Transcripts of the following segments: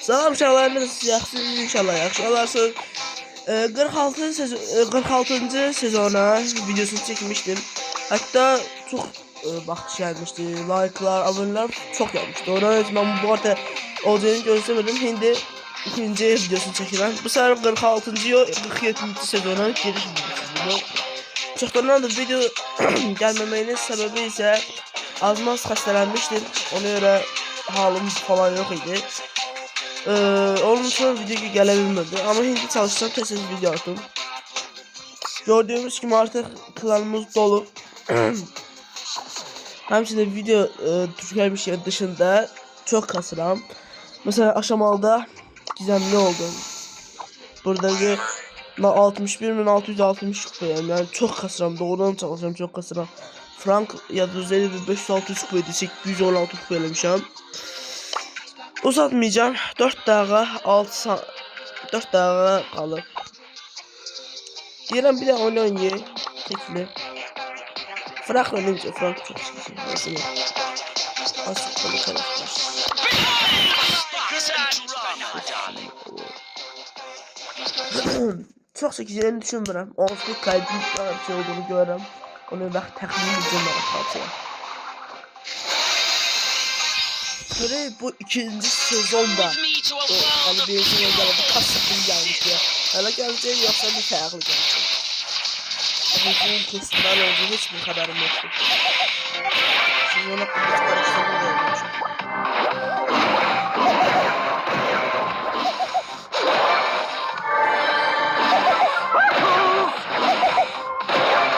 Salam uşaqlar, siz yaxşısınız inşallah, yaxşı olarsınız. 46. sezona videosunu çekmiştim. Hatta çok baxış gəlmişdi, like'lar, aboneler çok gelmişti. Ona ben bu arada olacağını gözlemedim. Şimdi ikinci videosunu çekirəm. Bu sefer 46. 47. sezona giriş videosu. Çoxdan da video gəlməməyinin səbəbi isə azmaz xəstələnmişdim. Ona görə halım falan yok idi. Onun için video gelebilmedi ama hindi çalışsam tez video attım. Gördüğümüz gibi artık klanımız dolu. Həmçinin video Türkiye bir şey dışında çok kasıram. Mesela aşamalıda gizemli oldum. Buradaki 61.660 kupayım, yani çok kasıram, doğrudan çalışıram, çok kasıram. Frank ya da 500-600 kupaydı, 816 kupa eləmişəm. Uzatmayacağım. 4 dakika 4 dakika kalır. Diyelim bir de oynayayım. Tekli. Frank önce Frank çok sıkıntı. Asıl konu karakter. Çok çekeceğini düşünmürəm. Onsuz kaydın bir şey olduğunu görürəm. Onu vaxt təxmin edəcəm mən. Göre bu ikinci sezonda hani bir sezon geldi, kasıtım gelmiş ya. Hala geleceği yoksa bir farklı gelecek. Sezonun kesimler olduğunu hiçbir haberim yoktu. Sezona kılıç karıştırma gelmiş.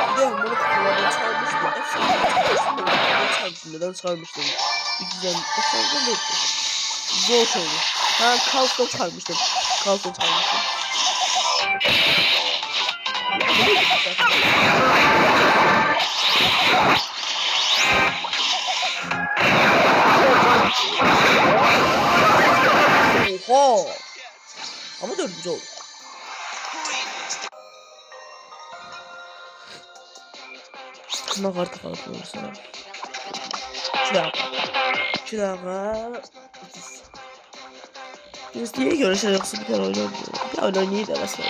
Bir de bunu kutulardan çıkarmıştım. Neden çıkarmıştım? Güzel. Zor şey. Ha, kalston çıkarmıştım. Kalston çıkarmıştım. Oha! Ama dördüncü oldu. Kına kartı kalkıyor sana. Şurağa. Biz niye görüşürüz? Bir tane oynayalım. Bir oynayayım da nasıl olur?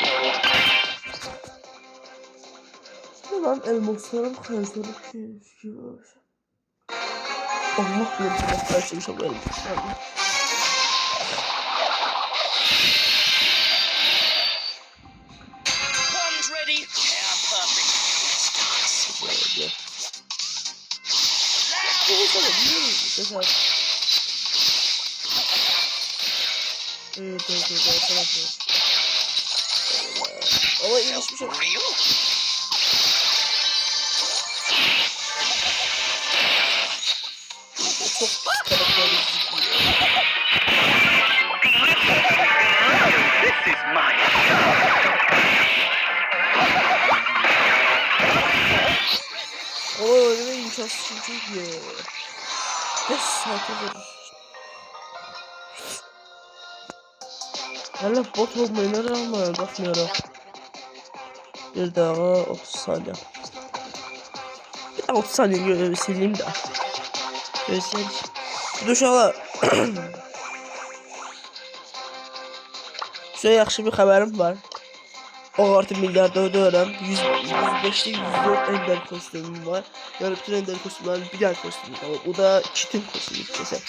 Tamam, elmaslarım kayıtlarım keşke var. Allah bilir ki her şeyi çok elmaslarım. Evet. Ama ilginç bir şey. Çok karakterli. Öyle imkansız çünkü ya. 5 saate verir. Hala bot olmayı nereden anlamaya bakmıyorum. Bir daha 30 saniye. Bir daha 30 saniye sileyim de. Göster. Duşala. Şöyle yaxşı bir haberim var. O artık milyarda ödüyorum. 105'te 104 ender kostümüm var. Yani bütün ender kostümlerin bir tane kostümü var. O da kitin kostümü mesela.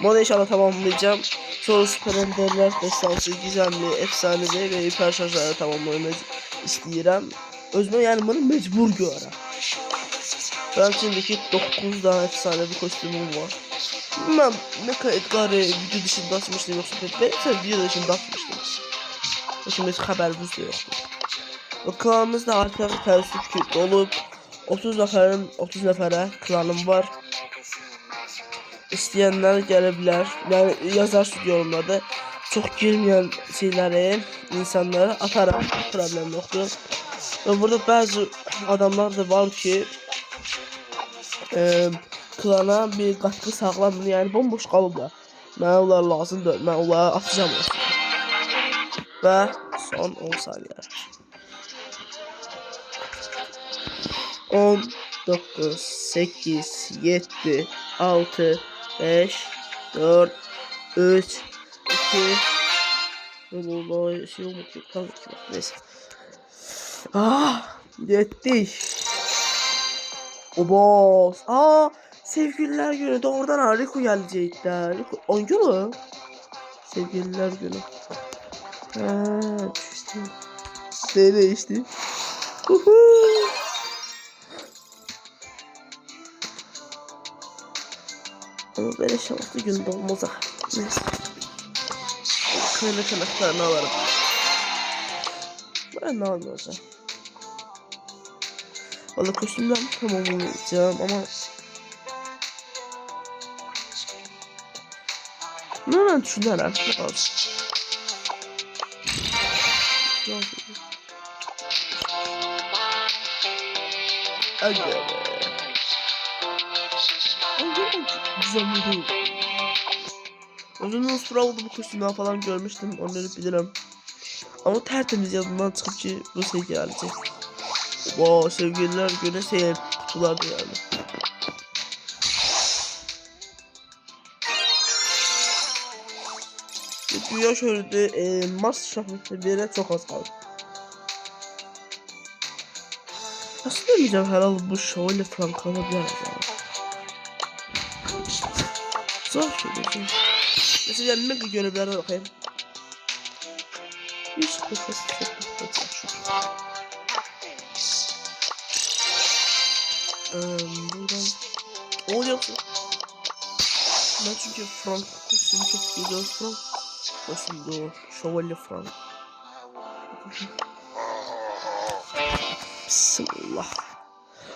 Bunu inşallah tamamlayacağım. Sonra süper enderler, destansı, gizemli, efsanevi ve hiper şarjları tamamlamayı istəyirəm. Özümə yani bunu mecbur görürəm. Ben içindeki 9 daha efsanevi kostümüm var. Ben ne kadar Edgar'ı video dışında atmıştım yoksa ben video dışında atmıştım. Şimdi hiç haberimiz de yoktu. O klanımızda artık təəssüf ki dolup 30 nəfərə klanım var. İstəyənlər gələ bilər. Yəni yazarsınız yorumlarda. Çox girməyən şeyləri, insanları atarım. Problem yoxdur. Və burada bəzi adamlar da var ki klana bir katkı sağlamır, yani bomboş qalıblar. Mənə onlar lazımdır, mən onları atacağım. Və son 10 saniyə. 10, 9, 8, 7, 6, 5, 4, 3, 2. Vallahi şey olmadı. Tamam, neyse. Ah, yettik. Oba. Sevgililer günü doğrudan Riku gelecekler. Riku oyuncu mu? Sevgililer günü. İşte. Değişti. Ama böyle şanslı günde olmaz ha. Neyse. Kanaklarını alırım. Ben ne anlayacağım? Valla kostümden tamamlayacağım ama ne düşünürler? Çok az. Hadi be. Güzel değil. Uzun sıra oldu bu kostümden falan görmüştüm. Onları bilirim. Ama tertemiz yazından çıkıp ki bu şey gelecek. Wow, sevgililer günü şey kutularda yani. Dünya şöyle Mars şahmetli bir yere çok az kaldı. Aslında diyeceğim herhalde bu şöyle falan kalabilir yani. Zor şey. Mesela mega görevlere bakayım. Hiç kafası buradan oluyor. Ben çünkü Frank kostümü çok güzel. Frank kostümü o şövalye Frank. Bismillah.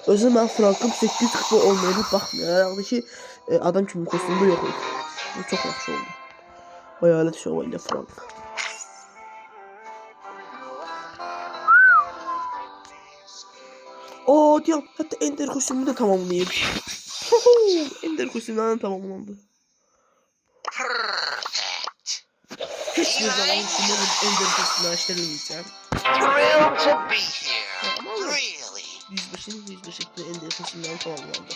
Özüm ben Frank'ın 8 kupa olmayana bakmıyor. Herhalde ki adam kimi kostümde yok. Bu çok yaxşı oldu. Hayalet şövalye Frank. Diyorum hatta Ender kostümü de tamamlayayım. Ender kostümünden tamamlandı. Hiçbir zaman Ender kostümünü açtırmayacağım. Yüzbaşı şeklinde Ender kostümünden tamamlandı.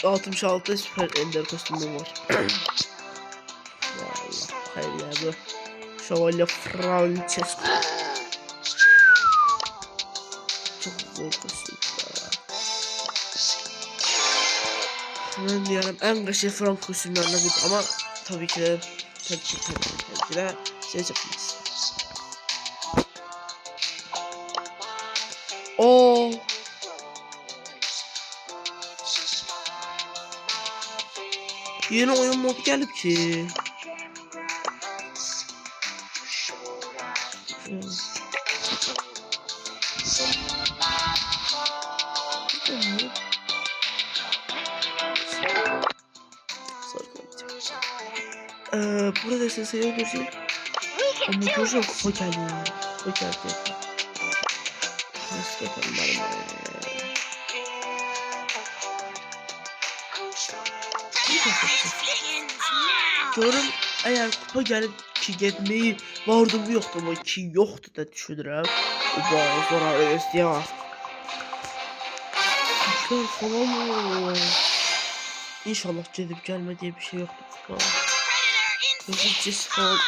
66 süper Ender kostümüm var. Vallahi hayır ya bu. Şövalye Francesco. Çok zor kostüm. Ben diyorum en kaşı Frank kostümlerine bir ama tabii ki de tabii ki de şey yapmayız. Yeni oyun modu gelip ki. Burada sesi öldürecek. Ama göreceğim kupa geliyor. Kupa geldi. Nasıl bakalım diyorum eğer kupa gelip ki getmeyi vardım yoktu ama ki yoktu da düşünürüm. Oba zarar isteyemem. Kuşlar falan mı? İnşallah gidip gelme diye bir şey yoktu kupa. Gideceğiz falan.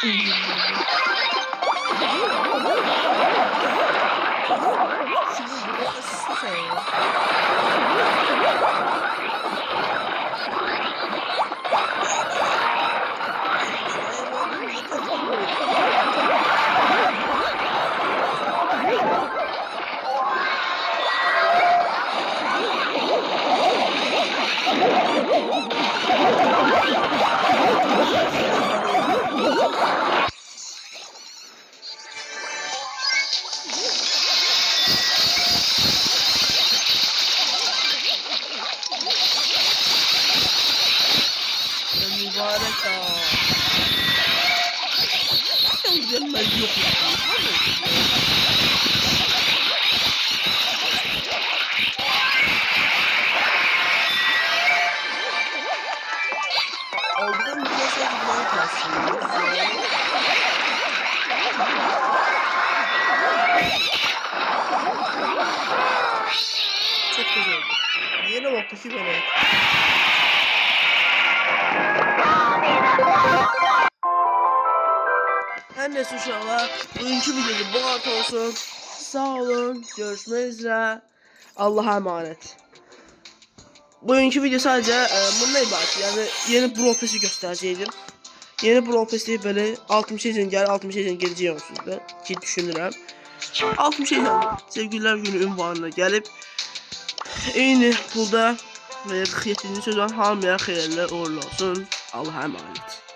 tez oldu. Niye ne oldu ki böyle? Her neyse uşaqlar, bugünkü videoda bu kadar olsun. Sağ olun, görüşmek üzere. Allah'a emanet. Bugünkü video sadece bununla ibaret. Yani yeni Brawl Pass'i göstərəcəydim. Yeni Brawl Pass'i böyle 60 gün gəlir, 60 gün gələcəyəm sizdə ki düşünürəm. 60 gün Sevgililer Günü ünvanına gəlib eyni pulda ve 47. sezon hamıya xeyirli uğurlu olsun. Allah'a emanet.